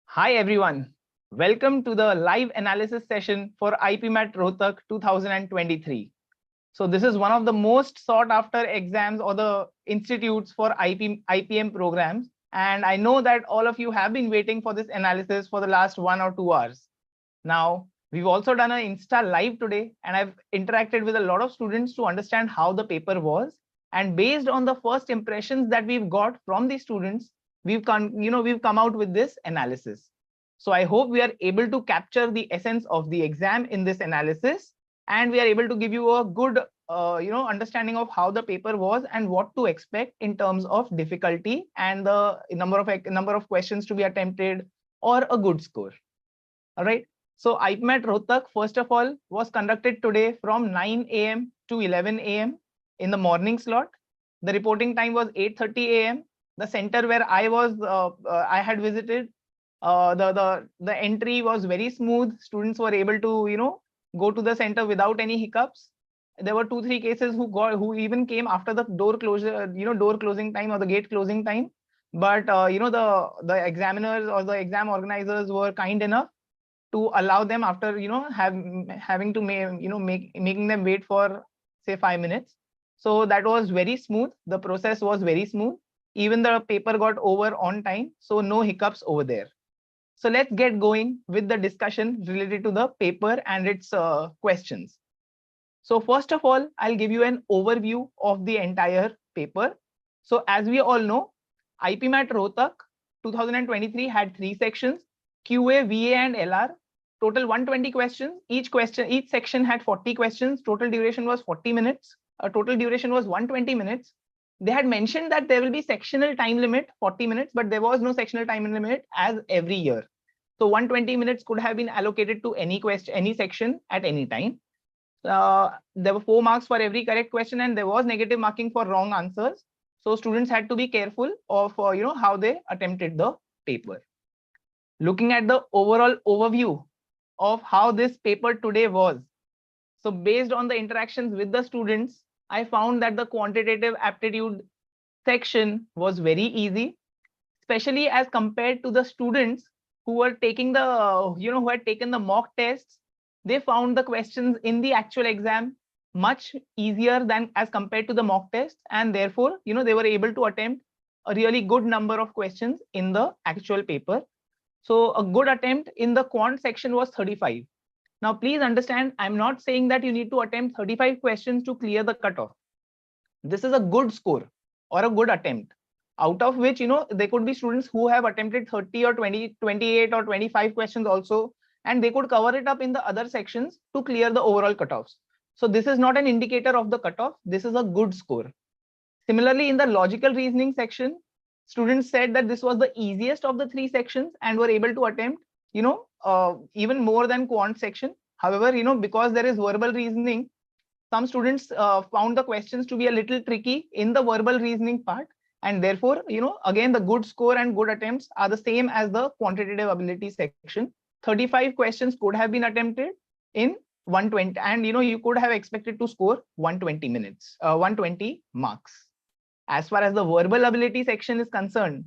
Hi everyone, welcome to the live analysis session for IPMAT Rohtak 2023. So this is one of the most sought after exams or the institutes for IPM programs. And I know that all of you have been waiting for this analysis for the last 1 or 2 hours. Now, we've also done an Insta live today, and I've interacted with a lot of students to understand how the paper was. And based on the first impressions that we've got from the students, we've come out with this analysis. So I hope we are able to capture the essence of the exam in this analysis, and we are able to give you a good understanding of how the paper was and what to expect in terms of difficulty and the number of questions to be attempted or a good score. All right. So IPMAT Rohtak, first of all, was conducted today from 9 a.m. to 11 a.m. in the morning slot. The reporting time was 8:30 a.m. The center where I had visited, the entry was very smooth. Students were able to go to the center without any hiccups. There were 2-3 cases who even came after the door closing time or the gate closing time. But the examiners or the exam organizers were kind enough to allow them after making them wait for say 5 minutes. So that was very smooth. The process was very smooth. Even the paper got over on time, so no hiccups over there. So let's get going with the discussion related to the paper and its questions. So first of all, I'll give you an overview of the entire paper. So as we all know, IPMAT Rohtak 2023 had 3 sections: QA, VA, and LR. Total 120 questions. Each section had 40 questions. Total duration was 40 minutes. Total duration was 120 minutes. They had mentioned that there will be sectional time limit 40 minutes, but there was no sectional time limit as every year. So 120 minutes could have been allocated to any section at any time. There were 4 marks for every correct question, and there was negative marking for wrong answers. So students had to be careful of how they attempted the paper. Looking at the overall overview of how this paper today was. So based on the interactions with the students, I found that the quantitative aptitude section was very easy, especially as compared to the students who were taking who had taken the mock tests. They found the questions in the actual exam much easier than as compared to the mock test, and therefore they were able to attempt a really good number of questions in the actual paper. So a good attempt in the quant section was 35. Now, please understand, I'm not saying that you need to attempt 35 questions to clear the cutoff. This is a good score or a good attempt, out of which, there could be students who have attempted 30 or 20, 28 or 25 questions also, and they could cover it up in the other sections to clear the overall cutoffs. So this is not an indicator of the cutoff. This is a good score. Similarly, in the logical reasoning section, students said that this was the easiest of the 3 sections and were able to attempt even more than quant section. However, because there is verbal reasoning, some students found the questions to be a little tricky in the verbal reasoning part, and therefore again the good score and good attempts are the same as the quantitative ability section. 35 questions could have been attempted in 120, and you could have expected to score 120 marks. As far as the verbal ability section is concerned,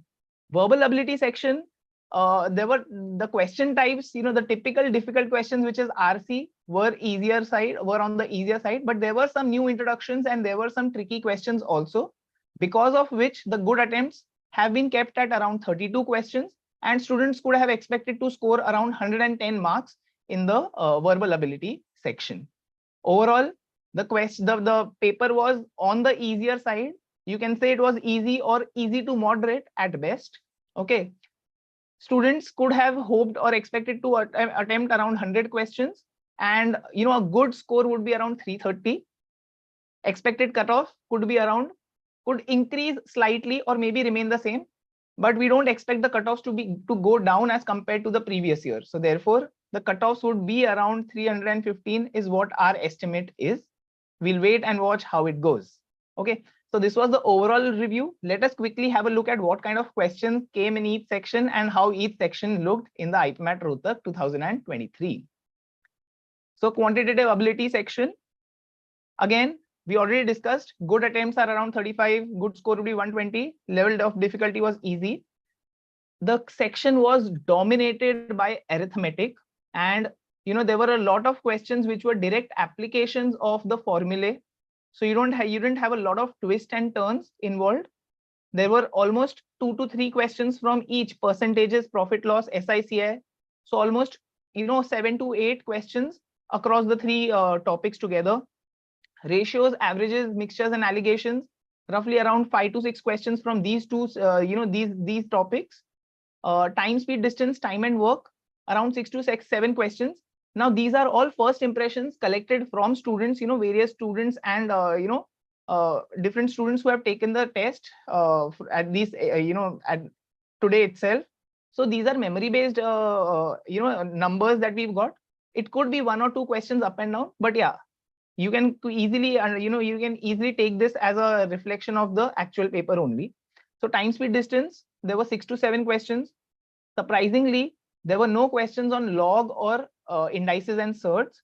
verbal ability section, there were the question types, the typical difficult questions, which is RC, were on the easier side, but there were some new introductions and there were some tricky questions also, because of which the good attempts have been kept at around 32 questions, and students could have expected to score around 110 marks in the verbal ability section. Overall, the paper was on the easier side. You can say it was easy or easy to moderate at best. Okay. Students could have hoped or expected to attempt around 100 questions, and a good score would be around 330. Expected cutoff could increase slightly or maybe remain the same, but we don't expect the cutoffs to go down as compared to the previous year. So therefore, the cutoffs would be around 315 is what our estimate is. We'll wait and watch how it goes. Okay. So this was the overall review. Let us quickly have a look at what kind of questions came in each section and how each section looked in the IPMAT Rohtak 2023. So quantitative ability section. Again, we already discussed, good attempts are around 35, good score would be 120, level of difficulty was easy. The section was dominated by arithmetic, and there were a lot of questions which were direct applications of the formulae. So you didn't have a lot of twists and turns involved. There were almost 2 to 3 questions from each: percentages, profit loss, SICI. So almost 7 to 8 questions across the three topics together. Ratios, averages, mixtures, and allegations, roughly around 5 to 6 questions from these two these topics. Time, speed, distance, time and work, around 6 to 7 questions. Now these are all first impressions collected from students, various students, and different students who have taken the test at these at today itself. So these are memory based numbers that we've got. It could be 1 or 2 questions up and down, but yeah, you can easily you can easily take this as a reflection of the actual paper only. So time, speed, distance, there were 6 to 7 questions. Surprisingly, there were no questions on log or indices and surds.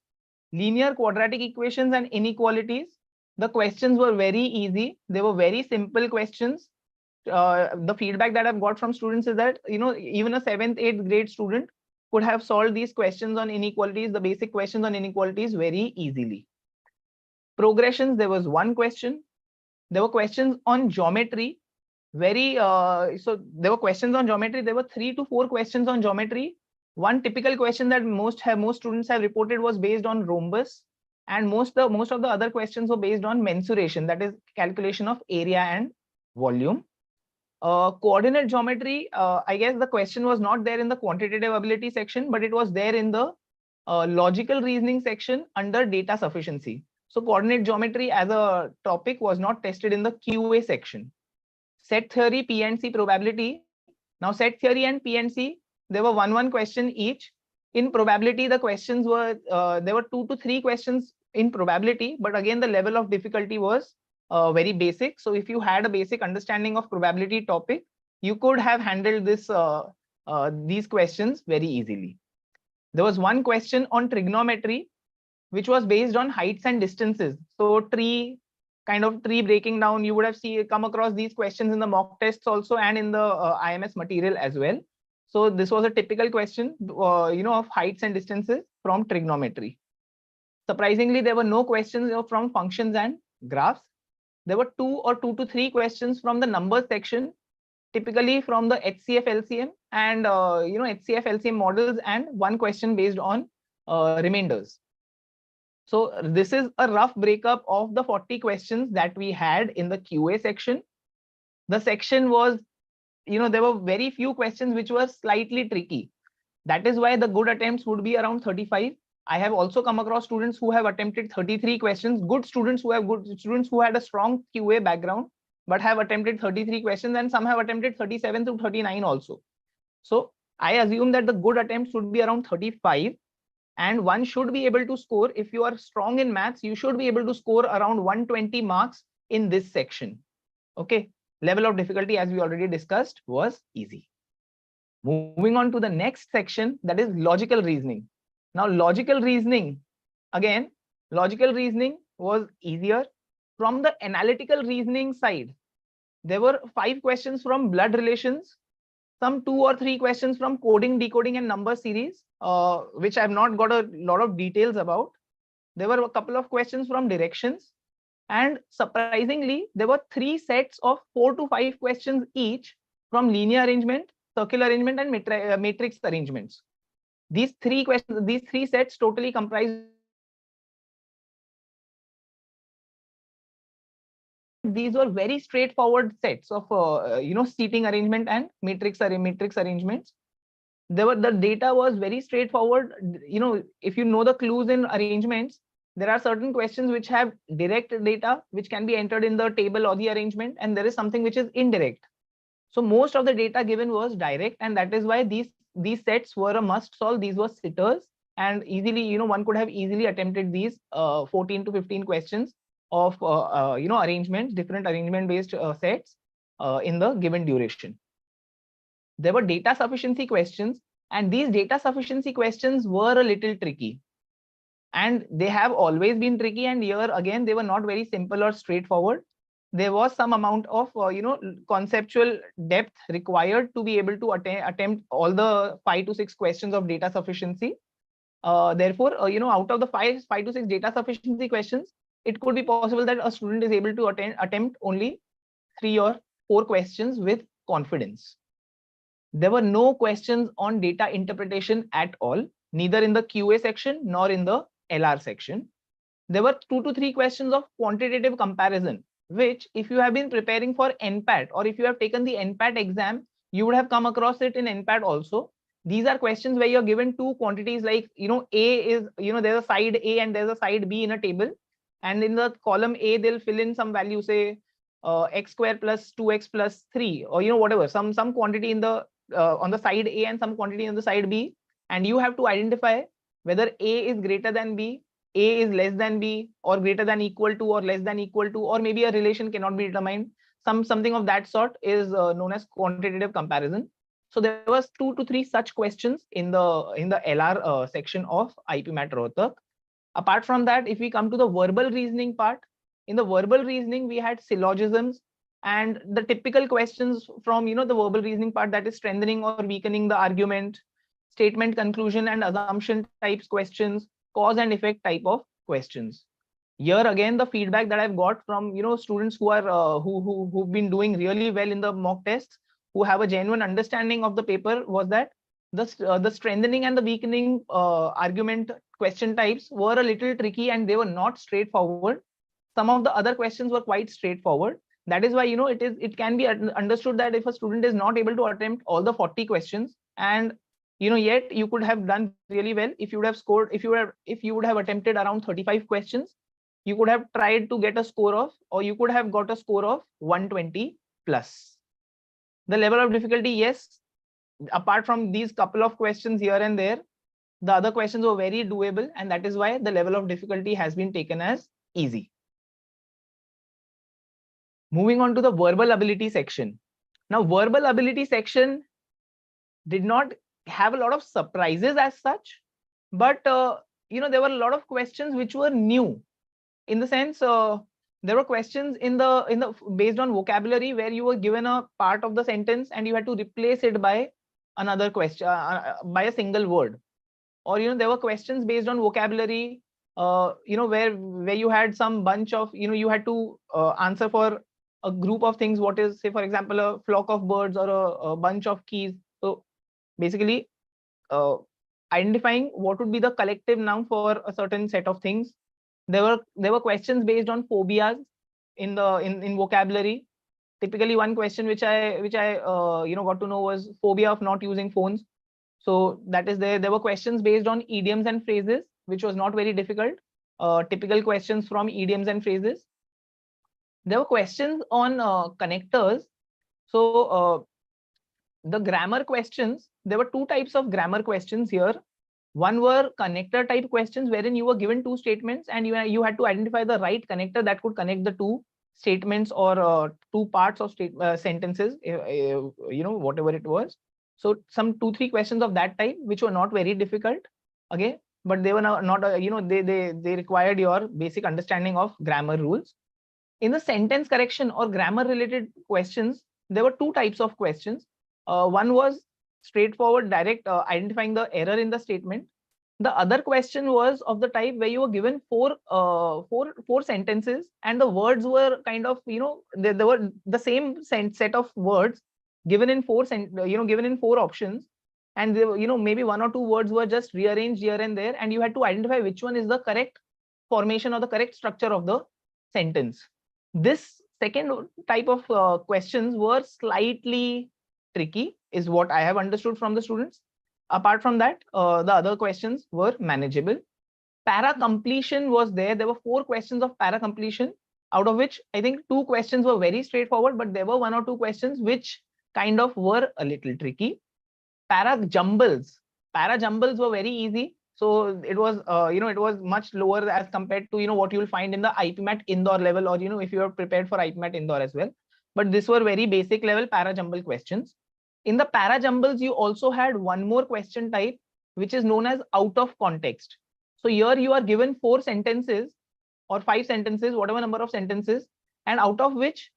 Linear, quadratic equations and inequalities, the questions were very easy. They were very simple questions. The feedback that I've got from students is that even a 7th, 8th grade student could have solved these questions on inequalities, the basic questions on inequalities, very easily. Progressions, there was 1 question. There were questions on geometry. So there were questions on geometry. There were 3 to 4 questions on geometry. One typical question that most students have reported was based on rhombus, and most of the other questions were based on mensuration, that is calculation of area and volume. Coordinate geometry, I guess the question was not there in the quantitative ability section, but it was there in the logical reasoning section under data sufficiency. So coordinate geometry as a topic was not tested in the QA section. Set theory, P and C probability. Now set theory and P and C, there were 1 question each. In probability, the questions were there were 2 to 3 questions in probability, but again the level of difficulty was very basic. So if you had a basic understanding of probability topic, you could have handled these questions very easily. There was 1 question on trigonometry, which was based on heights and distances. So tree breaking down, you would have come across these questions in the mock tests also, and in the IMS material as well. So this was a typical question of heights and distances from trigonometry. Surprisingly, there were no questions from functions and graphs. There were 2 to 3 questions from the numbers section, typically from the HCF LCM and HCF LCM models, and 1 question based on remainders. So this is a rough breakup of the 40 questions that we had in the QA section. The section was, there were very few questions which were slightly tricky. That is why the good attempts would be around 35. I have also come across students who have attempted 33 questions, good students who had a strong QA background, but have attempted 33 questions, and some have attempted 37 to 39 also. So I assume that the good attempts would be around 35. And one should be able to score, if you are strong in maths, you should be able to score around 120 marks in this section. Okay, level of difficulty, as we already discussed, was easy. Moving on to the next section, that is logical reasoning. Now logical reasoning, again, logical reasoning was easier. From the analytical reasoning side, there were 5 questions from blood relations, some 2 or 3 questions from coding, decoding, and number series, which I've not got a lot of details about. There were a couple of questions from directions, and surprisingly, there were 3 sets of 4 to 5 questions each from linear arrangement, circular arrangement, and matrix arrangements. These 3 questions, these 3 sets totally comprise. These were very straightforward sets of seating arrangement and matrix arrangements. The data was very straightforward. If you know the clues in arrangements, there are certain questions which have direct data which can be entered in the table or the arrangement, and there is something which is indirect. So most of the data given was direct, and that is why these sets were a must solve. These were sitters, and easily, one could have easily attempted these 14 to 15 questions of arrangements, different arrangement based sets in the given duration. There were data sufficiency questions, and these data sufficiency questions were a little tricky. and they have always been tricky, and here again they were not very simple or straightforward. There was some amount of conceptual depth required to be able to attempt all the 5 to 6 questions of data sufficiency. Therefore, out of the five to six data sufficiency questions, it could be possible that a student is able to attempt only 3 or 4 questions with confidence. There were no questions on data interpretation at all, neither in the QA section nor in the LR section. There were 2 to 3 questions of quantitative comparison, which if you have been preparing for NPAT or if you have taken the NPAT exam, you would have come across it in NPAT also. These are questions where you're given 2 quantities, like, A is, there's a side A and there's a side B in a table. And in the column A, they'll fill in some value, say x square plus 2x plus 3, or whatever, some quantity in the on the side A and some quantity on the side B, and you have to identify whether A is greater than B, A is less than B, or greater than equal to, or less than equal to, or maybe a relation cannot be determined. Something of that sort is known as quantitative comparison. So there was 2 to 3 such questions in the LR section of IPMAT Rohtak. Apart from that, if we come to the verbal reasoning part, in the verbal reasoning we had syllogisms and the typical questions from the verbal reasoning part, that is strengthening or weakening the argument, statement conclusion and assumption types questions, cause and effect type of questions. Here again, the feedback that I've got from students who are who've been doing really well in the mock tests, who have a genuine understanding of the paper, was that the strengthening and the weakening argument question types were a little tricky and they were not straightforward. Some of the other questions were quite straightforward. That is why it can be understood that if a student is not able to attempt all the 40 questions, and yet you could have done really well if you would have scored, if you would have attempted around 35 questions, you could have tried to get a score of, or you could have got a score of 120 plus. The level of difficulty, yes, apart from these couple of questions here and there, the other questions were very doable, and that is why the level of difficulty has been taken as easy. Moving on to the verbal ability section. Now, verbal ability section did not have a lot of surprises as such, but there were a lot of questions which were new, in the sense there were questions in the based on vocabulary, where you were given a part of the sentence and you had to replace it by another question, by a single word. Or there were questions based on vocabulary, where you had some bunch of, you had to answer for a group of things. What is, say for example, a flock of birds or a bunch of keys. So basically identifying what would be the collective noun for a certain set of things. There were questions based on phobias in vocabulary. Typically, one question which I got to know was phobia of not using phones. So that is there. There were questions based on idioms and phrases, which was not very difficult. Typical questions from idioms and phrases. There were questions on connectors. So the grammar questions, there were 2 types of grammar questions here. One were connector type questions, wherein you were given 2 statements and you had to identify the right connector that could connect the 2 statements or 2 parts of sentences, whatever it was. So some 2-3 questions of that type, which were not very difficult, okay, but they were not they required your basic understanding of grammar rules. In the sentence correction or grammar related questions, there were 2 types of questions. One was straightforward, direct, identifying the error in the statement. The other question was of the type where you were given four sentences, and the words were kind of, there were the same set of words given in 4 options, and there, maybe 1 or 2 words were just rearranged here and there, and you had to identify which one is the correct formation or the correct structure of the sentence. This second type of questions were slightly tricky, is what I have understood from the students. Apart from that, the other questions were manageable. Para completion was there. There were 4 questions of para completion, out of which I think 2 questions were very straightforward, but there were 1 or 2 questions which kind of were a little tricky. Para jumbles were very easy. So it was, it was much lower as compared to, what you will find in the IPMAT Indore level, or, if you are prepared for IPMAT Indore as well. But this were very basic level para jumble questions. In the para jumbles, you also had one more question type, which is known as out of context. So here you are given 4 sentences or 5 sentences, whatever number of sentences, and out of which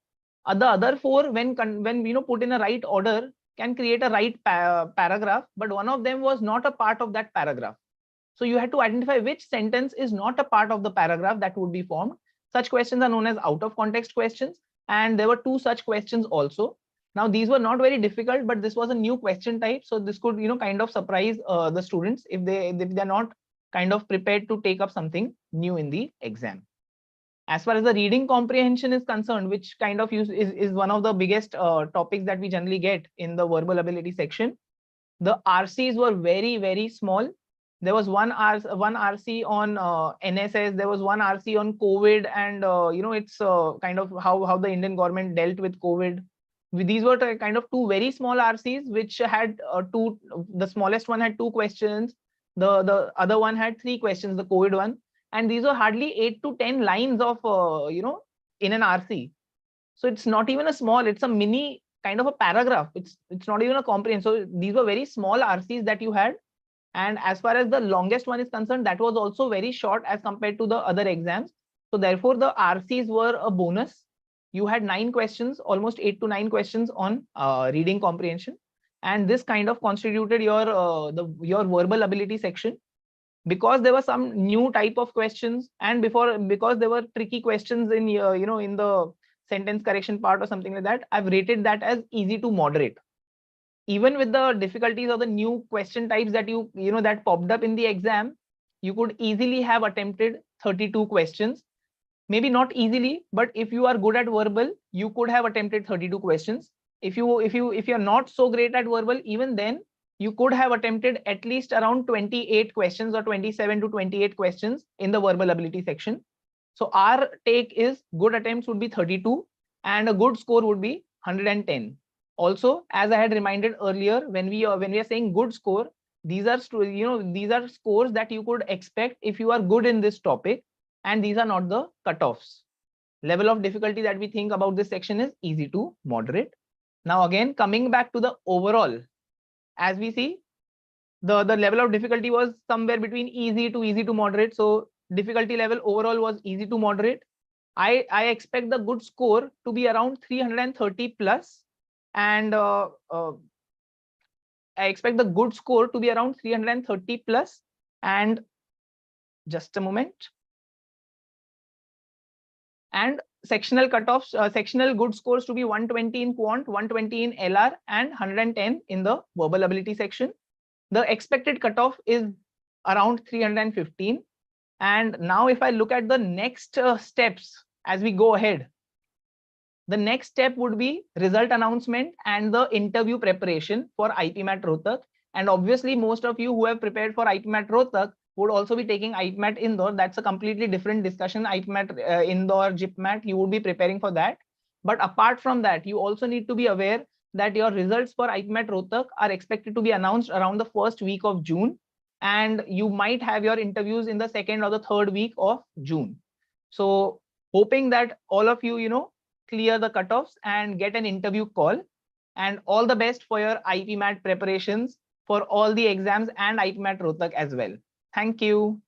the other 4, when put in a right order, can create a right paragraph, but one of them was not a part of that paragraph. So you had to identify which sentence is not a part of the paragraph that would be formed. Such questions are known as out of context questions, and there were 2 such questions also. Now these were not very difficult, but this was a new question type, so this could kind of surprise the students if they're not kind of prepared to take up something new in the exam. As far as the reading comprehension is concerned, which kind of is one of the biggest topics that we generally get in the verbal ability section, the RCs were very, very small. There was one RC on NSS, there was one RC on COVID, and it's kind of how the Indian government dealt with COVID. These were kind of 2 very small RCs, which had the smallest one had 2 questions, the other one had 3 questions, the COVID one, and these were hardly 8 to 10 lines of in an RC. So it's not even a small, it's a mini kind of a paragraph. It's not even a comprehension. So these were very small RCs that you had. And as far as the longest one is concerned, that was also very short as compared to the other exams. So therefore the RCs were a bonus. You had 9 questions, almost 8 to 9 questions on reading comprehension. And this kind of constituted your verbal ability section. Because there were some new type of questions, and because there were tricky questions in in the sentence correction part or something like that, I've rated that as easy to moderate. Even with the difficulties of the new question types that that popped up in the exam, you could easily have attempted 32 questions. Maybe not easily, but if you are good at verbal, you could have attempted 32 questions. If you're not so great at verbal, even then you could have attempted at least around 28 questions or 27 to 28 questions in the verbal ability section. So our take is good attempts would be 32 and a good score would be 110. Also, as I had reminded earlier, when we are saying good score, these are these are scores that you could expect if you are good in this topic, and these are not the cutoffs. Level of difficulty that we think about this section is easy to moderate. Now again, coming back to the overall, as we see, the level of difficulty was somewhere between easy to moderate. So difficulty level overall was easy to moderate. I expect the good score to be around 330 plus, and I expect the good score to be around 330 plus, and just a moment. And sectional cutoffs, sectional good scores to be 120 in quant, 120 in LR, and 110 in the verbal ability section. The expected cutoff is around 315. And now if I look at the next steps as we go ahead, the next step would be result announcement and the interview preparation for IPMAT Rohtak. And obviously most of you who have prepared for IPMAT Rohtak would also be taking IPMAT Indore. That's a completely different discussion. IPMAT Indore, JIPMAT, you would be preparing for that. But apart from that, you also need to be aware that your results for IPMAT Rohtak are expected to be announced around the first week of June. And you might have your interviews in the second or the third week of June. So hoping that all of you, clear the cutoffs and get an interview call. And all the best for your IPMAT preparations for all the exams and IPMAT Rohtak as well. Thank you.